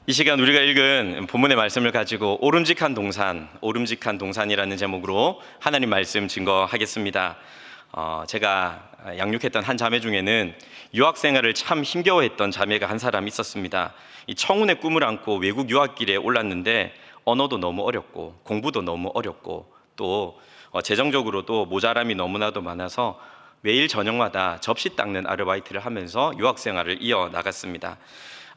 이 시간 우리가 읽은 본문의 말씀을 가지고 오름직한 동산이라는 제목으로 하나님 말씀 증거하겠습니다. 제가 양육했던 한 자매 중에는 유학 생활을 참 힘겨워했던 자매가 한 사람 있었습니다. 이 청운의 꿈을 안고 외국 유학길에 올랐는데 언어도 너무 어렵고 공부도 너무 어렵고 또 재정적으로도 모자람이 너무나도 많아서 매일 저녁마다 접시 닦는 아르바이트를 하면서 유학 생활을 이어나갔습니다.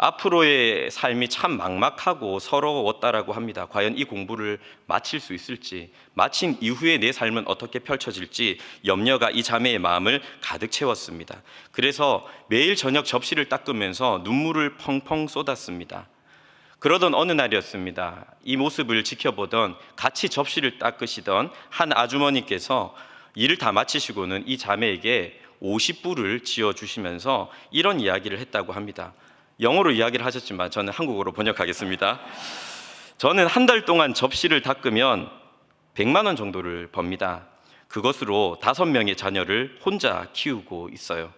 앞으로의 삶이 참 막막하고 서러웠다라고 합니다. 과연 이 공부를 마칠 수 있을지, 마친 이후에 내 삶은 어떻게 펼쳐질지 염려가 이 자매의 마음을 가득 채웠습니다. 그래서 매일 저녁 접시를 닦으면서 눈물을 펑펑 쏟았습니다. 그러던 어느 날이었습니다. 이 모습을 지켜보던 같이 접시를 닦으시던 한 아주머니께서 일을 다 마치시고는 이 자매에게 50불을 지어주시면서 이런 이야기를 했다고 합니다. 영어로 이야기를 하셨지만 저는 한국어로 번역하겠습니다. 저는 한 달 동안 접시를 닦으면 100만 원 정도를 법니다. 그것으로 5명의 자녀를 혼자 키우고 있어요.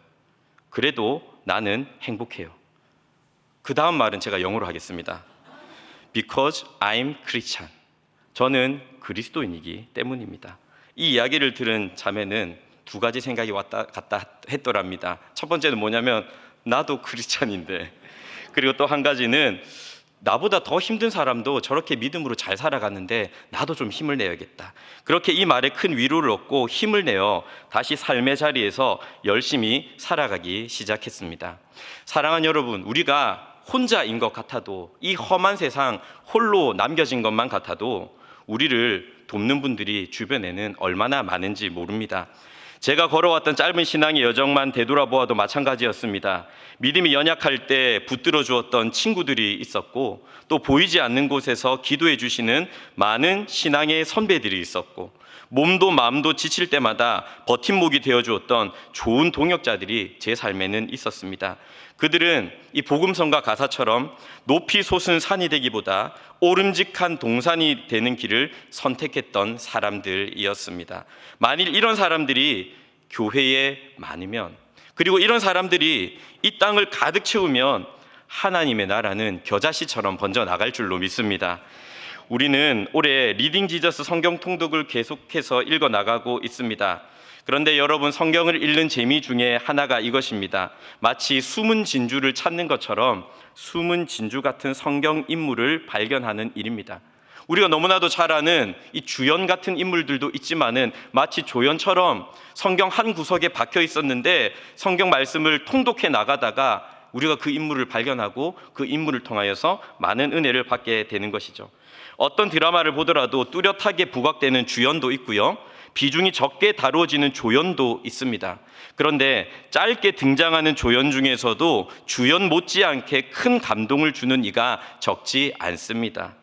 그래도 나는 행복해요. 그 다음 말은 제가 영어로 하겠습니다. Because I'm Christian. 저는 그리스도인이기 때문입니다. 이 이야기를 들은 자매는 두 가지 생각이 왔다 갔다 했더랍니다. 첫 번째는 뭐냐면 나도 크리스찬인데, 그리고 또 한 가지는 나보다 더 힘든 사람도 저렇게 믿음으로 잘 살아가는데 나도 좀 힘을 내야겠다. 그렇게 이 말에 큰 위로를 얻고 힘을 내어 다시 삶의 자리에서 열심히 살아가기 시작했습니다. 사랑하는 여러분, 우리가 혼자인 것 같아도, 이 험한 세상 홀로 남겨진 것만 같아도 우리를 돕는 분들이 주변에는 얼마나 많은지 모릅니다. 제가 걸어왔던 짧은 신앙의 여정만 되돌아보아도 마찬가지였습니다. 믿음이 연약할 때 붙들어 주었던 친구들이 있었고, 또 보이지 않는 곳에서 기도해 주시는 많은 신앙의 선배들이 있었고, 몸도 마음도 지칠 때마다 버팀목이 되어 주었던 좋은 동역자들이 제 삶에는 있었습니다. 그들은 이 복음성가 가사처럼 높이 솟은 산이 되기보다 오름직한 동산이 되는 길을 선택했던 사람들이었습니다. 만일 이런 사람들이 교회에 많으면, 그리고 이런 사람들이 이 땅을 가득 채우면 하나님의 나라는 겨자씨처럼 번져 나갈 줄로 믿습니다. 우리는 올해 리딩 지저스 성경 통독을 계속해서 읽어 나가고 있습니다. 그런데 여러분, 성경을 읽는 재미 중에 하나가 이것입니다. 마치 숨은 진주를 찾는 것처럼 숨은 진주 같은 성경 인물을 발견하는 일입니다. 우리가 너무나도 잘 아는 이 주연 같은 인물들도 있지만은 마치 조연처럼 성경 한 구석에 박혀 있었는데 성경 말씀을 통독해 나가다가 우리가 그 인물을 발견하고 그 인물을 통하여서 많은 은혜를 받게 되는 것이죠. 어떤 드라마를 보더라도 뚜렷하게 부각되는 주연도 있고요, 비중이 적게 다루어지는 조연도 있습니다. 그런데 짧게 등장하는 조연 중에서도 주연 못지않게 큰 감동을 주는 이가 적지 않습니다.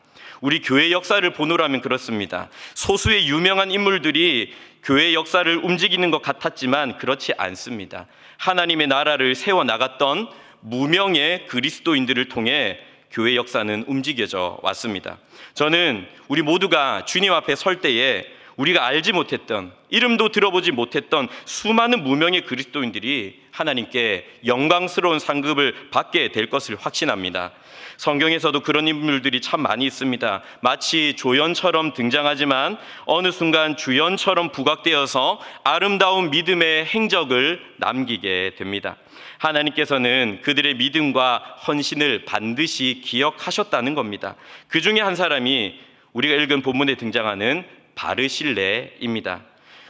우리 교회 역사를 보노라면 그렇습니다. 소수의 유명한 인물들이 교회 역사를 움직이는 것 같았지만 그렇지 않습니다. 하나님의 나라를 세워나갔던 무명의 그리스도인들을 통해 교회 역사는 움직여져 왔습니다. 저는 우리 모두가 주님 앞에 설 때에 우리가 알지 못했던, 이름도 들어보지 못했던 수많은 무명의 그리스도인들이 하나님께 영광스러운 상급을 받게 될 것을 확신합니다. 성경에서도 그런 인물들이 참 많이 있습니다. 마치 조연처럼 등장하지만 어느 순간 주연처럼 부각되어서 아름다운 믿음의 행적을 남기게 됩니다. 하나님께서는 그들의 믿음과 헌신을 반드시 기억하셨다는 겁니다. 그 중에 한 사람이 우리가 읽은 본문에 등장하는 바르실레입니다.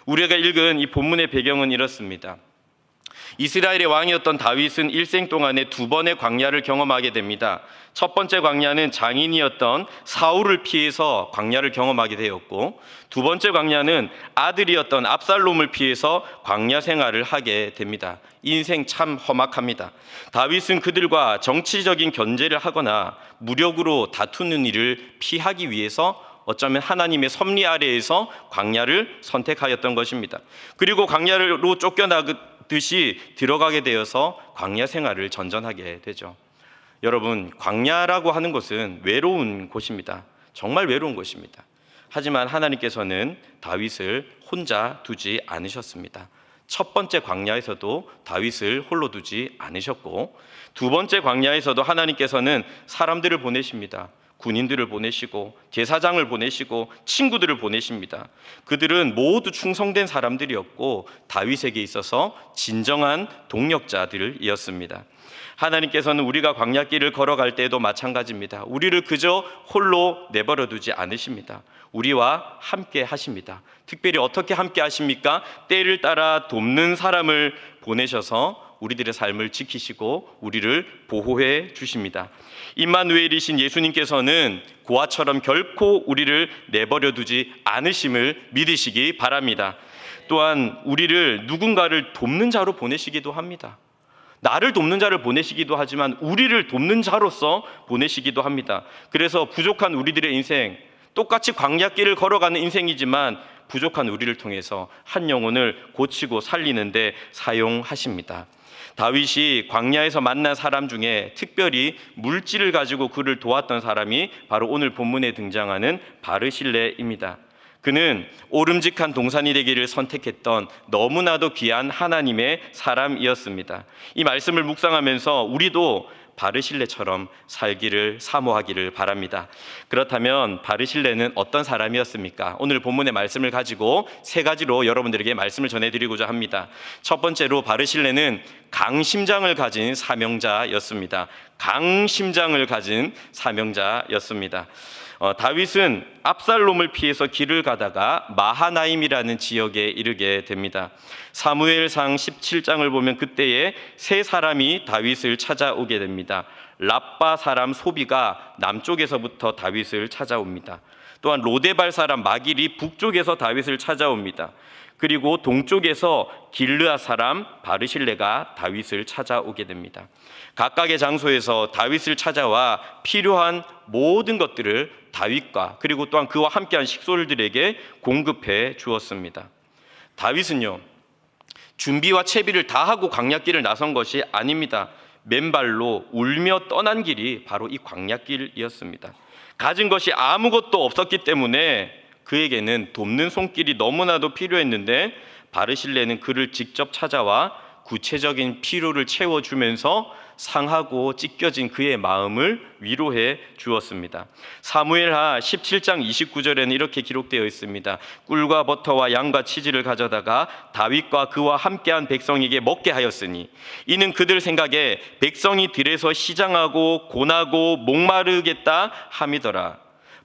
우리가 읽은 이 본문의 배경은 이렇습니다. 이스라엘의 왕이었던 다윗은 일생 동안에 2번의 광야를 경험하게 됩니다. 첫 번째 광야는 장인이었던 사울을 피해서 광야를 경험하게 되었고, 두 번째 광야는 아들이었던 압살롬을 피해서 광야 생활을 하게 됩니다. 인생 참 험악합니다. 다윗은 그들과 정치적인 견제를 하거나 무력으로 다투는 일을 피하기 위해서 어쩌면 하나님의 섭리 아래에서 광야를 선택하였던 것입니다. 그리고 광야로 쫓겨나듯이 들어가게 되어서 광야 생활을 전전하게 되죠. 여러분, 광야라고 하는 곳은 외로운 곳입니다. 정말 외로운 곳입니다. 하지만 하나님께서는 다윗을 혼자 두지 않으셨습니다. 첫 번째 광야에서도 다윗을 홀로 두지 않으셨고, 두 번째 광야에서도 하나님께서는 사람들을 보내십니다. 군인들을 보내시고 제사장을 보내시고 친구들을 보내십니다. 그들은 모두 충성된 사람들이었고 다윗에게 있어서 진정한 동력자들이었습니다. 하나님께서는 우리가 광야길을 걸어갈 때에도 마찬가지입니다. 우리를 그저 홀로 내버려 두지 않으십니다. 우리와 함께 하십니다. 특별히 어떻게 함께 하십니까? 때를 따라 돕는 사람을 보내셔서 우리들의 삶을 지키시고 우리를 보호해 주십니다. 임마누엘이신 예수님께서는 고아처럼 결코 우리를 내버려 두지 않으심을 믿으시기 바랍니다. 또한 우리를 누군가를 돕는 자로 보내시기도 합니다. 나를 돕는 자를 보내시기도 하지만 우리를 돕는 자로서 보내시기도 합니다. 그래서 부족한 우리들의 인생, 똑같이 광야길을 걸어가는 인생이지만 부족한 우리를 통해서 한 영혼을 고치고 살리는 데 사용하십니다. 다윗이 광야에서 만난 사람 중에 특별히 물질을 가지고 그를 도왔던 사람이 바로 오늘 본문에 등장하는 바르실레입니다. 그는 오름직한 동산이 되기를 선택했던 너무나도 귀한 하나님의 사람이었습니다. 이 말씀을 묵상하면서 우리도 바르실레처럼 살기를 사모하기를 바랍니다. 그렇다면 바르실레는 어떤 사람이었습니까? 오늘 본문의 말씀을 가지고 세 가지로 여러분들에게 말씀을 전해드리고자 합니다. 첫 번째로 바르실레는 강심장을 가진 사명자였습니다. 강심장을 가진 사명자였습니다. 다윗은 압살롬을 피해서 길을 가다가 마하나임이라는 지역에 이르게 됩니다. 사무엘상 17장을 보면 그때에 세 사람이 다윗을 찾아오게 됩니다. 랍바 사람 소비가 남쪽에서부터 다윗을 찾아옵니다. 또한 로데발 사람 마길이 북쪽에서 다윗을 찾아옵니다. 그리고 동쪽에서 길르앗 사람 바르실레가 다윗을 찾아오게 됩니다. 각각의 장소에서 다윗을 찾아와 필요한 모든 것들을 다윗과 그리고 또한 그와 함께한 식솔들에게 공급해 주었습니다. 다윗은요, 준비와 채비를 다 하고 광야길을 나선 것이 아닙니다. 맨발로 울며 떠난 길이 바로 이 광야길이었습니다. 가진 것이 아무것도 없었기 때문에 그에게는 돕는 손길이 너무나도 필요했는데 바르실레는 그를 직접 찾아와 구체적인 필요를 채워주면서 상하고 찢겨진 그의 마음을 위로해 주었습니다. 사무엘하 17장 29절에는 이렇게 기록되어 있습니다. 꿀과 버터와 양과 치즈를 가져다가 다윗과 그와 함께한 백성에게 먹게 하였으니 이는 그들 생각에 백성이 들에서 시장하고 고나고 목마르겠다 함이더라.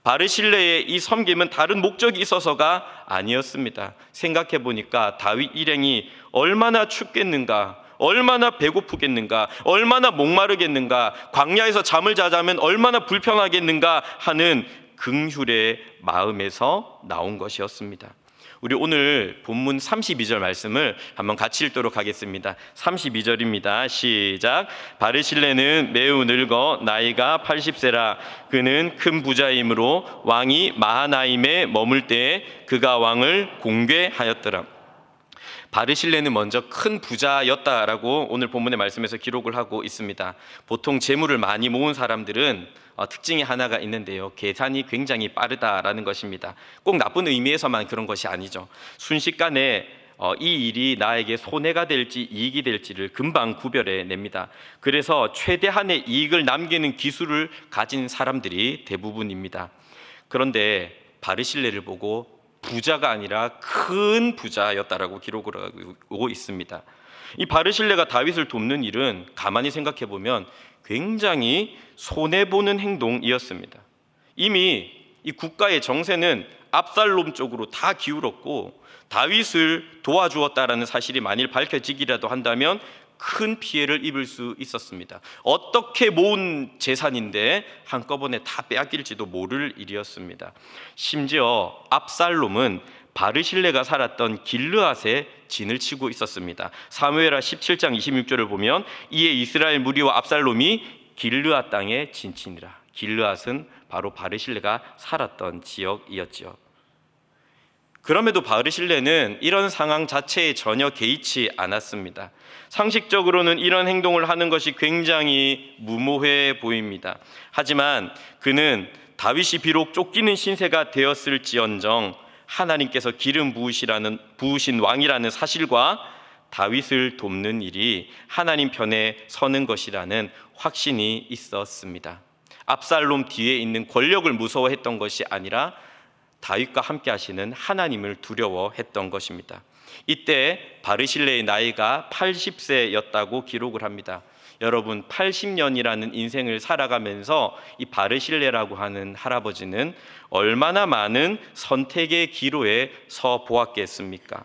바르실레의 이 섬김은 다른 목적이 있어서가 아니었습니다. 생각해 보니까 다윗 일행이 얼마나 춥겠는가, 얼마나 배고프겠는가, 얼마나 목마르겠는가, 광야에서 잠을 자자면 얼마나 불편하겠는가 하는 긍휼의 마음에서 나온 것이었습니다. 우리 오늘 본문 32절 말씀을 한번 같이 읽도록 하겠습니다. 32절입니다. 시작. 바르실레는 매우 늙어 나이가 80세라. 그는 큰 부자이므로 왕이 마하나임에 머물 때에 그가 왕을 공개하였더라. 바르실레는 먼저 큰 부자였다라고 오늘 본문의 말씀에서 기록을 하고 있습니다. 보통 재물을 많이 모은 사람들은 특징이 하나가 있는데요. 계산이 굉장히 빠르다라는 것입니다. 꼭 나쁜 의미에서만 그런 것이 아니죠. 순식간에 이 일이 나에게 손해가 될지 이익이 될지를 금방 구별해 냅니다. 그래서 최대한의 이익을 남기는 기술을 가진 사람들이 대부분입니다. 그런데 바르실레를 보고 부자가 아니라 큰 부자였다라고 기록을 하고 있습니다. 이 바르실레가 다윗을 돕는 일은 가만히 생각해 보면 굉장히 손해보는 행동이었습니다. 이미 이 국가의 정세는 압살롬 쪽으로 다 기울었고 다윗을 도와주었다라는 사실이 만일 밝혀지기라도 한다면 큰 피해를 입을 수 있었습니다. 어떻게 모은 재산인데 한꺼번에 다 빼앗길지도 모를 일이었습니다. 심지어 압살롬은 바르실레가 살았던 길르앗에 진을 치고 있었습니다. 사무엘하 17장 26절을 보면 이에 이스라엘 무리와 압살롬이 길르앗 땅에 진치니라. 길르앗은 바로 바르실레가 살았던 지역이었죠. 그럼에도 바르실레는 이런 상황 자체에 전혀 개의치 않았습니다. 상식적으로는 이런 행동을 하는 것이 굉장히 무모해 보입니다. 하지만 그는 다윗이 비록 쫓기는 신세가 되었을지언정 하나님께서 기름 부으신 왕이라는 사실과 다윗을 돕는 일이 하나님 편에 서는 것이라는 확신이 있었습니다. 압살롬 뒤에 있는 권력을 무서워했던 것이 아니라 다윗과 함께 하시는 하나님을 두려워했던 것입니다. 이때 바르실레의 나이가 80세였다고 기록을 합니다. 여러분, 80년이라는 인생을 살아가면서 이 바르실레라고 하는 할아버지는 얼마나 많은 선택의 기로에 서 보았겠습니까?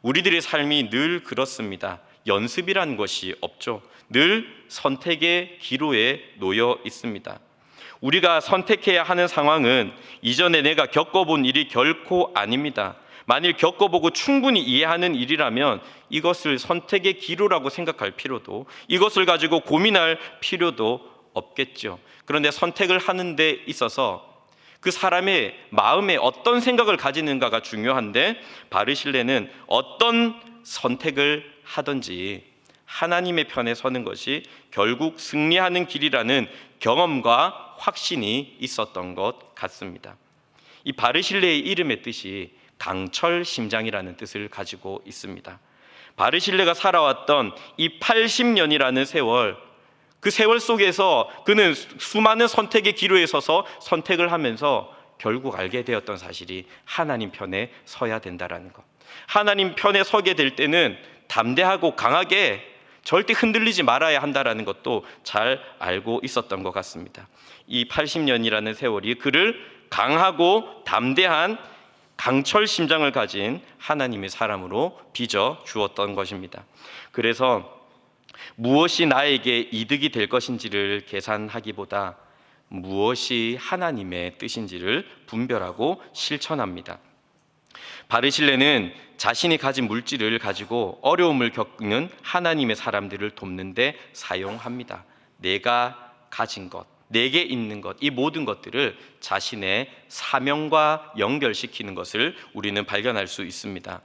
우리들의 삶이 늘 그렇습니다. 연습이란 것이 없죠. 늘 선택의 기로에 놓여 있습니다. 우리가 선택해야 하는 상황은 이전에 내가 겪어본 일이 결코 아닙니다. 만일 겪어보고 충분히 이해하는 일이라면 이것을 선택의 기로라고 생각할 필요도, 이것을 가지고 고민할 필요도 없겠죠. 그런데 선택을 하는 데 있어서 그 사람의 마음에 어떤 생각을 가지는가가 중요한데, 바르실레는 어떤 선택을 하든지 하나님의 편에 서는 것이 결국 승리하는 길이라는 경험과 확신이 있었던 것 같습니다. 이 바르실레의 이름의 뜻이 강철 심장이라는 뜻을 가지고 있습니다. 바르실레가 살아왔던 이 80년이라는 세월, 그 세월 속에서 그는 수많은 선택의 기로에 서서 선택을 하면서 결국 알게 되었던 사실이 하나님 편에 서야 된다라는 것. 하나님 편에 서게 될 때는 담대하고 강하게 절대 흔들리지 말아야 한다라는 것도 잘 알고 있었던 것 같습니다. 이 80년이라는 세월이 그를 강하고 담대한 강철 심장을 가진 하나님의 사람으로 빚어 주었던 것입니다. 그래서 무엇이 나에게 이득이 될 것인지를 계산하기보다 무엇이 하나님의 뜻인지를 분별하고 실천합니다. 바르실레는 자신이 가진 물질을 가지고 어려움을 겪는 하나님의 사람들을 돕는 데 사용합니다. 내가 가진 것, 내게 있는 것, 이 모든 것들을 자신의 사명과 연결시키는 것을 우리는 발견할 수 있습니다.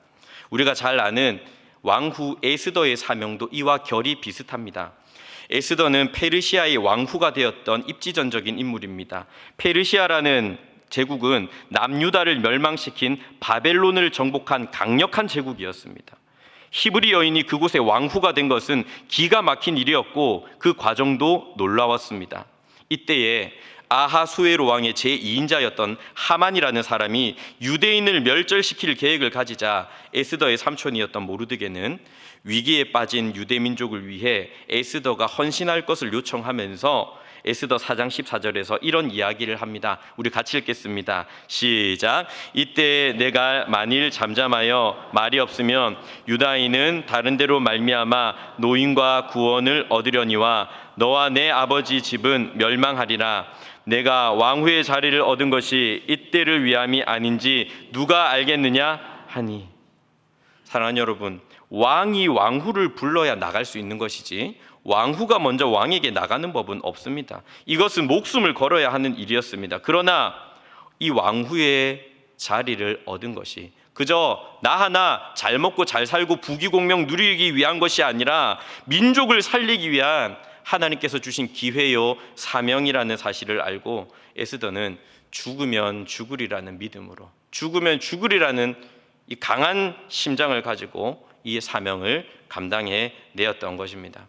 우리가 잘 아는 왕후 에스더의 사명도 이와 결이 비슷합니다. 에스더는 페르시아의 왕후가 되었던 입지전적인 인물입니다. 페르시아라는 제국은 남유다를 멸망시킨 바벨론을 정복한 강력한 제국이었습니다. 히브리 여인이 그곳의 왕후가 된 것은 기가 막힌 일이었고 그 과정도 놀라웠습니다. 이때에 아하수에로 왕의 제2인자였던 하만이라는 사람이 유대인을 멸절시킬 계획을 가지자 에스더의 삼촌이었던 모르드게는 위기에 빠진 유대 민족을 위해 에스더가 헌신할 것을 요청하면서 에스더 4장 14절에서 이런 이야기를 합니다. 우리 같이 읽겠습니다. 시작. 이때 내가 만일 잠잠하여 말이 없으면 유다인은 다른 데로 말미암아 노임과 구원을 얻으려니와 너와 내 아버지 집은 멸망하리라. 내가 왕후의 자리를 얻은 것이 이때를 위함이 아닌지 누가 알겠느냐 하니. 사랑하는 여러분, 왕이 왕후를 불러야 나갈 수 있는 것이지 왕후가 먼저 왕에게 나가는 법은 없습니다. 이것은 목숨을 걸어야 하는 일이었습니다. 그러나 이 왕후의 자리를 얻은 것이 그저 나 하나 잘 먹고 잘 살고 부귀공명 누리기 위한 것이 아니라 민족을 살리기 위한 하나님께서 주신 기회요 사명이라는 사실을 알고 에스더는 죽으면 죽으리라는 믿음으로, 죽으면 죽으리라는 이 강한 심장을 가지고 이 사명을 감당해 내었던 것입니다.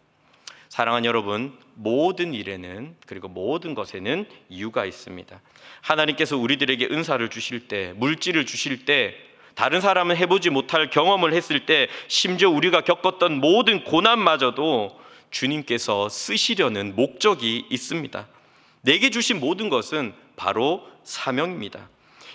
사랑하는 여러분, 모든 일에는, 그리고 모든 것에는 이유가 있습니다. 하나님께서 우리들에게 은사를 주실 때, 물질을 주실 때, 다른 사람은 해보지 못할 경험을 했을 때, 심지어 우리가 겪었던 모든 고난마저도 주님께서 쓰시려는 목적이 있습니다. 내게 주신 모든 것은 바로 사명입니다.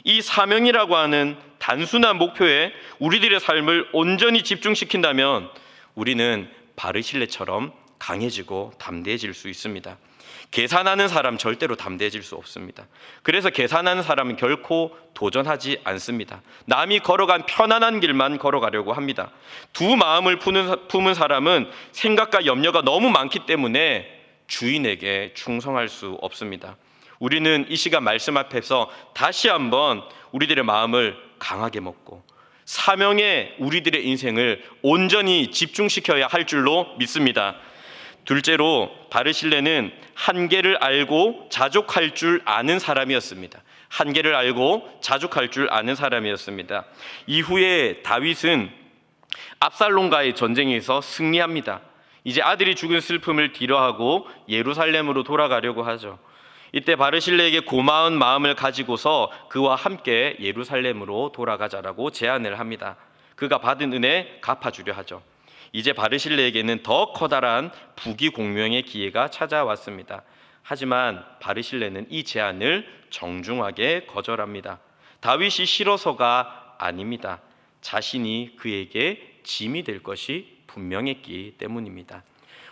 이 사명이라고 하는 단순한 목표에 우리들의 삶을 온전히 집중시킨다면 우리는 바르실레처럼 강해지고 담대해질 수 있습니다. 계산하는 사람 절대로 담대해질 수 없습니다. 그래서 계산하는 사람은 결코 도전하지 않습니다. 남이 걸어간 편안한 길만 걸어가려고 합니다. 두 마음을 품은 사람은 생각과 염려가 너무 많기 때문에 주인에게 충성할 수 없습니다. 우리는 이 시간 말씀 앞에서 다시 한번 우리들의 마음을 강하게 먹고 사명에 우리들의 인생을 온전히 집중시켜야 할 줄로 믿습니다. 둘째로 바르실레는 한계를 알고 자족할 줄 아는 사람이었습니다. 한계를 알고 자족할 줄 아는 사람이었습니다. 이후에 다윗은 압살롬과의 전쟁에서 승리합니다. 이제 아들이 죽은 슬픔을 뒤로하고 예루살렘으로 돌아가려고 하죠. 이때 바르실레에게 고마운 마음을 가지고서 그와 함께 예루살렘으로 돌아가자라고 제안을 합니다. 그가 받은 은혜 갚아주려 하죠. 이제 바르실레에게는 더 커다란 부귀공명의 기회가 찾아왔습니다. 하지만 바르실레는 이 제안을 정중하게 거절합니다. 다윗이 싫어서가 아닙니다. 자신이 그에게 짐이 될 것이 분명했기 때문입니다.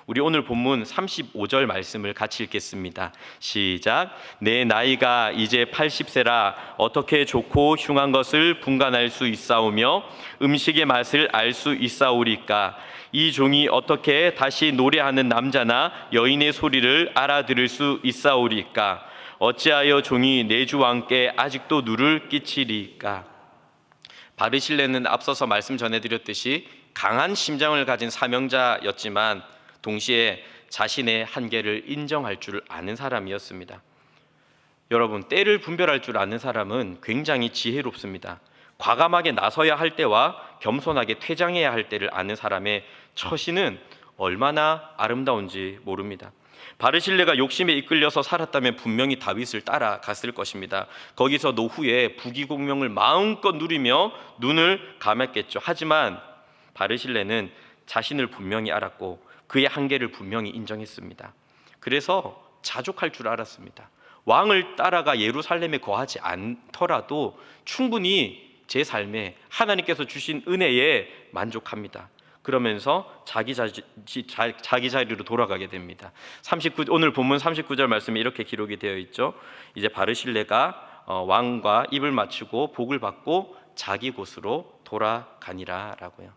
우리 오늘 본문 35절 말씀을 같이 읽겠습니다. 시작. 내 나이가 이제 80세라 어떻게 좋고 흉한 것을 분간할 수 있사오며 음식의 맛을 알 수 있사오리까. 이 종이 어떻게 다시 노래하는 남자나 여인의 소리를 알아들을 수 있사오리까. 어찌하여 종이 내 주 왕께 아직도 누를 끼치리까. 바르실레는 앞서서 말씀 전해드렸듯이 강한 심장을 가진 사명자였지만 동시에 자신의 한계를 인정할 줄 아는 사람이었습니다. 여러분, 때를 분별할 줄 아는 사람은 굉장히 지혜롭습니다. 과감하게 나서야 할 때와 겸손하게 퇴장해야 할 때를 아는 사람의 처신은 얼마나 아름다운지 모릅니다. 바르실레가 욕심에 이끌려서 살았다면 분명히 다윗을 따라갔을 것입니다. 거기서 노후에 부귀공명을 마음껏 누리며 눈을 감았겠죠. 하지만 바르실레는 자신을 분명히 알았고 그의 한계를 분명히 인정했습니다. 그래서 자족할 줄 알았습니다. 왕을 따라가 예루살렘에 거하지 않더라도 충분히 제 삶에 하나님께서 주신 은혜에 만족합니다. 그러면서 자기 자리로 돌아가게 됩니다. 오늘 본문 39절 말씀에 이렇게 기록이 되어 있죠. 이제 바르실레가 왕과 입을 맞추고 복을 받고 자기 곳으로 돌아가니라 라고요.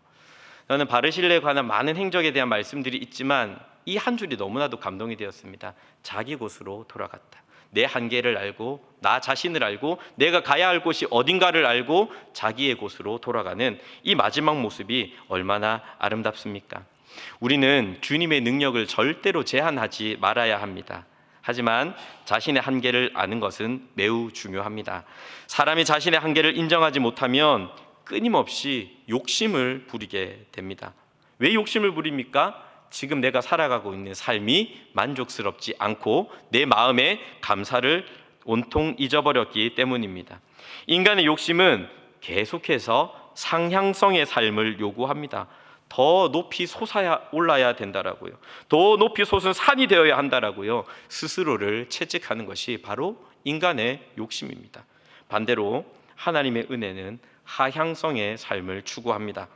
저는 바르실레에 관한 많은 행적에 대한 말씀들이 있지만 이 한 줄이 너무나도 감동이 되었습니다. 자기 곳으로 돌아갔다. 내 한계를 알고 나 자신을 알고 내가 가야 할 곳이 어딘가를 알고 자기의 곳으로 돌아가는 이 마지막 모습이 얼마나 아름답습니까? 우리는 주님의 능력을 절대로 제한하지 말아야 합니다. 하지만 자신의 한계를 아는 것은 매우 중요합니다. 사람이 자신의 한계를 인정하지 못하면 끊임없이 욕심을 부리게 됩니다. 왜 욕심을 부립니까? 지금 내가 살아가고 있는 삶이 만족스럽지 않고 내 마음의 감사를 온통 잊어버렸기 때문입니다. 인간의 욕심은 계속해서 상향성의 삶을 요구합니다. 더 높이 솟아야 올라야 된다라고요. 더 높이 솟은 산이 되어야 한다라고요. 스스로를 채찍하는 것이 바로 인간의 욕심입니다. 반대로 하나님의 은혜는 하향성의 삶을 추구합니다.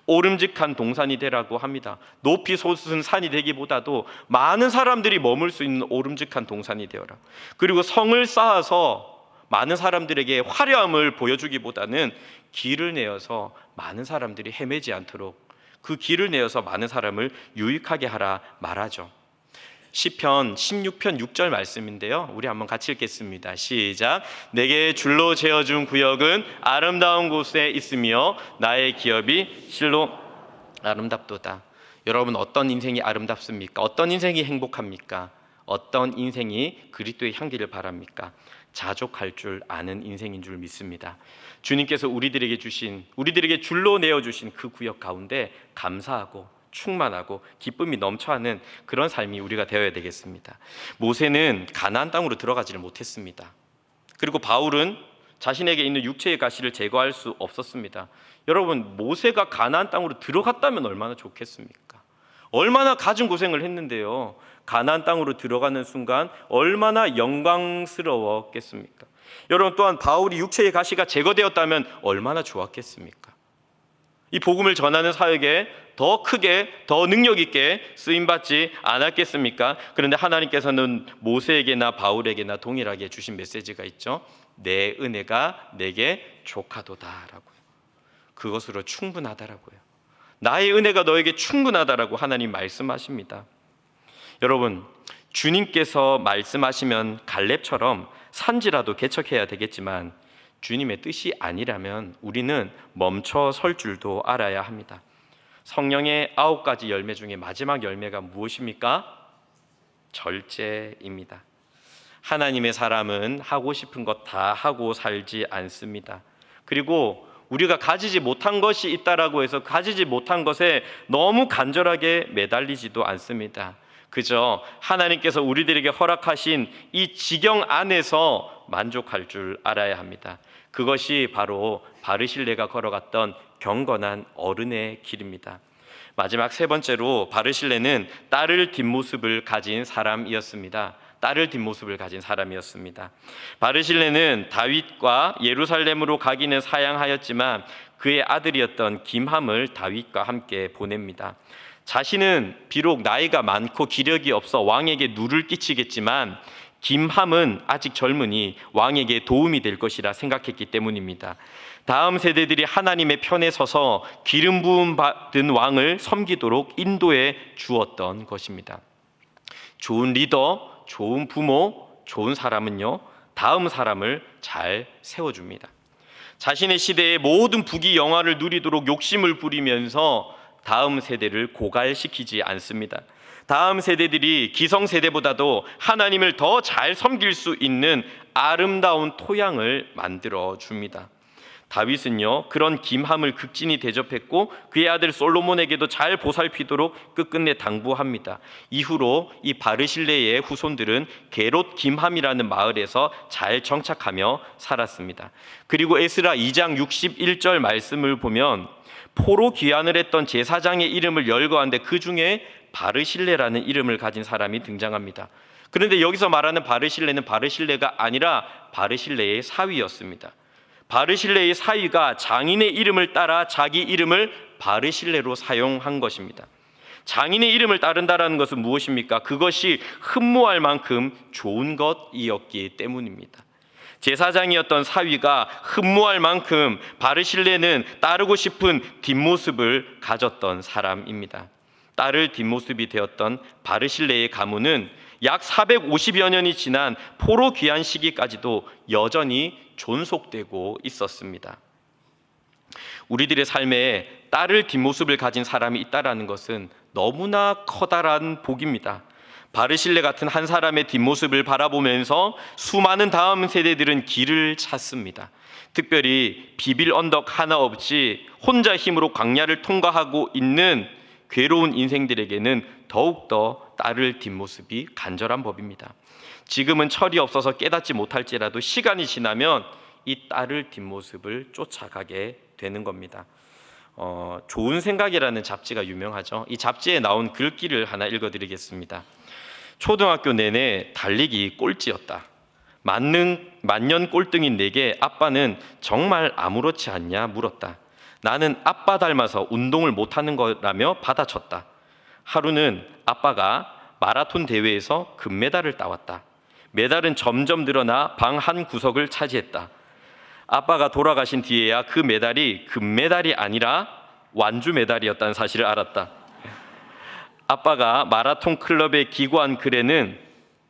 오름직한 동산이 되라고 합니다. 높이 솟은 산이 되기보다도 많은 사람들이 머물 수 있는 오름직한 동산이 되어라. 그리고 성을 쌓아서 많은 사람들에게 화려함을 보여주기보다는 길을 내어서 많은 사람들이 헤매지 않도록 그 길을 내어서 많은 사람을 유익하게 하라 말하죠. 시편 16편 6절 말씀인데요. 우리 한번 같이 읽겠습니다. 시작. 내게 줄로 재어준 구역은 아름다운 곳에 있으며 나의 기업이 실로 아름답도다. 여러분, 어떤 인생이 아름답습니까? 어떤 인생이 행복합니까? 어떤 인생이 그리스도의 향기를 바랍니까? 자족할 줄 아는 인생인 줄 믿습니다. 주님께서 우리들에게 줄로 내어주신 그 구역 가운데 감사하고 충만하고 기쁨이 넘쳐하는 그런 삶이 우리가 되어야 되겠습니다. 모세는 가나안 땅으로 들어가지를 못했습니다. 그리고 바울은 자신에게 있는 육체의 가시를 제거할 수 없었습니다. 여러분, 모세가 가나안 땅으로 들어갔다면 얼마나 좋겠습니까? 얼마나 가진 고생을 했는데요. 가나안 땅으로 들어가는 순간 얼마나 영광스러웠겠습니까? 여러분, 또한 바울이 육체의 가시가 제거되었다면 얼마나 좋았겠습니까? 이 복음을 전하는 사역에 더 크게 더 능력 있게 쓰임받지 않았겠습니까? 그런데 하나님께서는 모세에게나 바울에게나 동일하게 주신 메시지가 있죠. 내 은혜가 내게 족하도다라고요. 그것으로 충분하다라고요. 나의 은혜가 너에게 충분하다라고 하나님 말씀하십니다. 여러분, 주님께서 말씀하시면 갈렙처럼 산지라도 개척해야 되겠지만 주님의 뜻이 아니라면 우리는 멈춰 설 줄도 알아야 합니다. 성령의 9가지 열매 중에 마지막 열매가 무엇입니까? 절제입니다. 하나님의 사람은 하고 싶은 것 다 하고 살지 않습니다. 그리고 우리가 가지지 못한 것이 있다라고 해서 가지지 못한 것에 너무 간절하게 매달리지도 않습니다. 그저 하나님께서 우리들에게 허락하신 이 지경 안에서 만족할 줄 알아야 합니다. 그것이 바로 바르실레가 걸어갔던 경건한 어른의 길입니다. 마지막 세 번째로 바르실레는 딸을 뒷모습을 가진 사람이었습니다. 딸을 뒷모습을 가진 사람이었습니다. 바르실레는 다윗과 예루살렘으로 가기는 사양하였지만 그의 아들이었던 김함을 다윗과 함께 보냅니다. 자신은 비록 나이가 많고 기력이 없어 왕에게 누를 끼치겠지만 김함은 아직 젊으니 왕에게 도움이 될 것이라 생각했기 때문입니다. 다음 세대들이 하나님의 편에 서서 기름 부음 받은 왕을 섬기도록 인도해 주었던 것입니다. 좋은 리더, 좋은 부모, 좋은 사람은요, 다음 사람을 잘 세워줍니다. 자신의 시대의 모든 부귀 영화를 누리도록 욕심을 부리면서 다음 세대를 고갈시키지 않습니다. 다음 세대들이 기성세대보다도 하나님을 더 잘 섬길 수 있는 아름다운 토양을 만들어 줍니다. 다윗은요, 그런 김함을 극진히 대접했고 그의 아들 솔로몬에게도 잘 보살피도록 끝끝내 당부합니다. 이후로 이 바르실레의 후손들은 게롯 김함이라는 마을에서 잘 정착하며 살았습니다. 그리고 에스라 2장 61절 말씀을 보면 포로 귀환을 했던 제사장의 이름을 열거하는데 그 중에 바르실레라는 이름을 가진 사람이 등장합니다. 그런데 여기서 말하는 바르실레는 바르실레가 아니라 바르실레의 사위였습니다. 바르실레의 사위가 장인의 이름을 따라 자기 이름을 바르실레로 사용한 것입니다. 장인의 이름을 따른다는 것은 무엇입니까? 그것이 흠모할 만큼 좋은 것이었기 때문입니다. 제사장이었던 사위가 흠모할 만큼 바르실레는 따르고 싶은 뒷모습을 가졌던 사람입니다. 딸을 뒷모습이 되었던 바르실레의 가문은 약 450여 년이 지난 포로 귀환 시기까지도 여전히 존속되고 있었습니다. 우리들의 삶에 딸을 뒷모습을 가진 사람이 있다라는 것은 너무나 커다란 복입니다. 바르실레 같은 한 사람의 뒷모습을 바라보면서 수많은 다음 세대들은 길을 찾습니다. 특별히 비빌 언덕 하나 없이 혼자 힘으로 광야를 통과하고 있는 괴로운 인생들에게는 더욱더 딸을 뒷모습이 간절한 법입니다. 지금은 철이 없어서 깨닫지 못할지라도 시간이 지나면 이 딸을 뒷모습을 쫓아가게 되는 겁니다. 좋은 생각이라는 잡지가 유명하죠. 이 잡지에 나온 글귀를 하나 읽어드리겠습니다. 초등학교 내내 달리기 꼴찌였다. 만년 꼴등인 내게 아빠는 정말 아무렇지 않냐 물었다. 나는 아빠 닮아서 운동을 못하는 거라며 받아쳤다. 하루는 아빠가 마라톤 대회에서 금메달을 따왔다. 메달은 점점 늘어나 방 한 구석을 차지했다. 아빠가 돌아가신 뒤에야 그 메달이 금메달이 아니라 완주 메달이었다는 사실을 알았다. 아빠가 마라톤 클럽에 기고한 글에는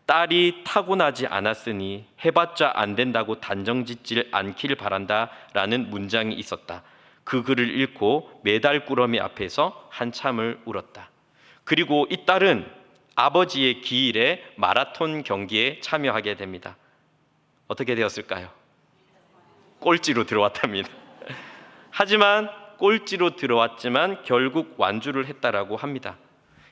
딸이 타고나지 않았으니 해봤자 안 된다고 단정짓질 않길 바란다라는 문장이 있었다. 그 글을 읽고 메달 꾸러미 앞에서 한참을 울었다. 그리고 이 딸은 아버지의 기일에 마라톤 경기에 참여하게 됩니다. 어떻게 되었을까요? 꼴찌로 들어왔답니다. 하지만 꼴찌로 들어왔지만 결국 완주를 했다라고 합니다.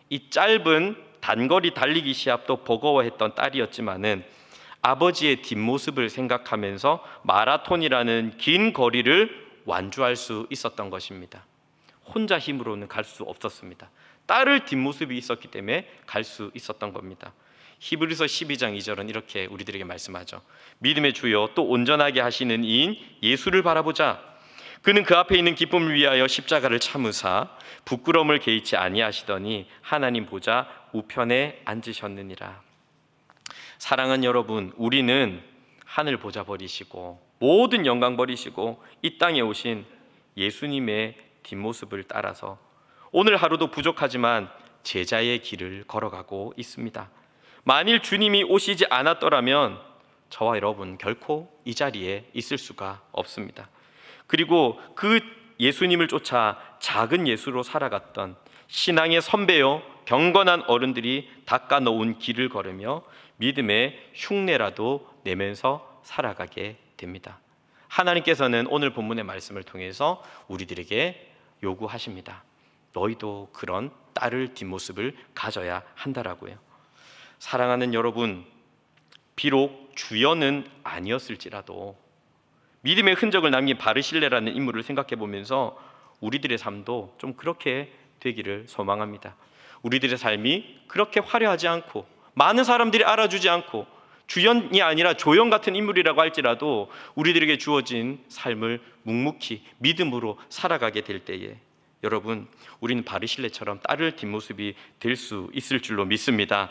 이 짧은 단거리 달리기 시합도 버거워했던 딸이었지만은 아버지의 뒷모습을 생각하면서 마라톤이라는 긴 거리를 완주할 수 있었던 것입니다. 혼자 힘으로는 갈 수 없었습니다. 딸을 뒷모습이 있었기 때문에 갈 수 있었던 겁니다. 히브리서 12장 2절은 이렇게 우리들에게 말씀하죠. 믿음의 주여 또 온전하게 하시는 이인 예수를 바라보자. 그는 그 앞에 있는 기쁨을 위하여 십자가를 참으사 부끄러움을 개의치 아니하시더니 하나님 보좌 우편에 앉으셨느니라. 사랑하는 여러분, 우리는 하늘 보좌 버리시고 모든 영광 버리시고 이 땅에 오신 예수님의 뒷모습을 따라서 오늘 하루도 부족하지만 제자의 길을 걸어가고 있습니다. 만일 주님이 오시지 않았더라면 저와 여러분 결코 이 자리에 있을 수가 없습니다. 그리고 그 예수님을 쫓아 작은 예수로 살아갔던 신앙의 선배요 경건한 어른들이 닦아놓은 길을 걸으며 믿음의 흉내라도 내면서 살아가게 됩니다. 하나님께서는 오늘 본문의 말씀을 통해서 우리들에게 요구하십니다. 너희도 그런 딸을 뒷모습을 가져야 한다라고요. 사랑하는 여러분, 비록 주연은 아니었을지라도 믿음의 흔적을 남긴 바르실레라는 인물을 생각해 보면서 우리들의 삶도 좀 그렇게 되기를 소망합니다. 우리들의 삶이 그렇게 화려하지 않고 많은 사람들이 알아주지 않고 주연이 아니라 조연 같은 인물이라고 할지라도 우리들에게 주어진 삶을 묵묵히 믿음으로 살아가게 될 때에 여러분, 우리는 바르실레처럼 딸을 뒷모습이 될 수 있을 줄로 믿습니다.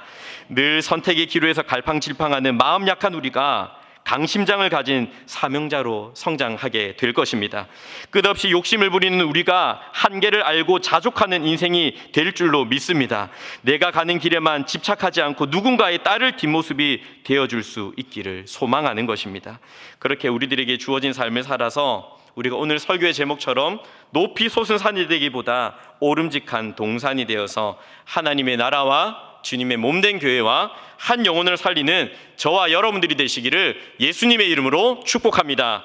늘 선택의 기로에서 갈팡질팡하는 마음 약한 우리가 강심장을 가진 사명자로 성장하게 될 것입니다. 끝없이 욕심을 부리는 우리가 한계를 알고 자족하는 인생이 될 줄로 믿습니다. 내가 가는 길에만 집착하지 않고 누군가의 딸을 뒷모습이 되어줄 수 있기를 소망하는 것입니다. 그렇게 우리들에게 주어진 삶을 살아서 우리가 오늘 설교의 제목처럼 높이 솟은 산이 되기보다 오름직한 동산이 되어서 하나님의 나라와 주님의 몸된 교회와 한 영혼을 살리는 저와 여러분들이 되시기를 예수님의 이름으로 축복합니다.